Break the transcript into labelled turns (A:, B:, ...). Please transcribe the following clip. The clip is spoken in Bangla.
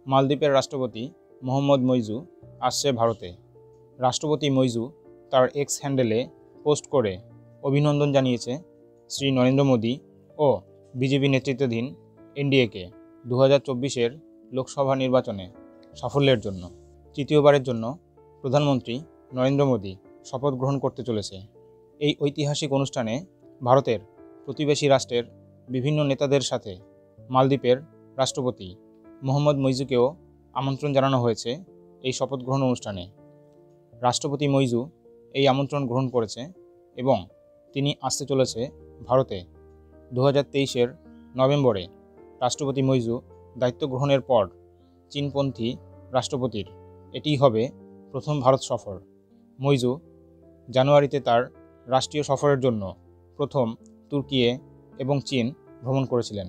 A: মালদ্বীপের রাষ্ট্রপতি মোহাম্মদ মইজু আসছে ভারতে। রাষ্ট্রপতি মইজু তার এক্স হ্যান্ডেলে পোস্ট করে অভিনন্দন জানিয়েছে শ্রী নরেন্দ্র মোদী ও বিজেপি নেতৃত্বাধীন এনডিএকে 2024-এর লোকসভা নির্বাচনে সাফল্যের জন্য। তৃতীয়বারের জন্য প্রধানমন্ত্রী নরেন্দ্র মোদী শপথ গ্রহণ করতে চলেছে। এই ঐতিহাসিক অনুষ্ঠানে ভারতের প্রতিবেশী রাষ্ট্রের বিভিন্ন নেতাদের সাথে মালদ্বীপের রাষ্ট্রপতি মোহাম্মদ মইজুকেও আমন্ত্রণ জানানো হয়েছে এই শপথ গ্রহণ অনুষ্ঠানে। রাষ্ট্রপতি মইজু এই আমন্ত্রণ গ্রহণ করেছে এবং তিনি আসতে চলেছে ভারতে 2023-এর নভেম্বরে। রাষ্ট্রপতি মইজু দায়িত্ব গ্রহণের পর চীনপন্থী রাষ্ট্রপতির এটিই হবে প্রথম ভারত সফর। মইজু জানুয়ারিতে তার রাষ্ট্রীয় সফরের জন্য প্রথম তুর্কি এবং চীন ভ্রমণ করেছিলেন।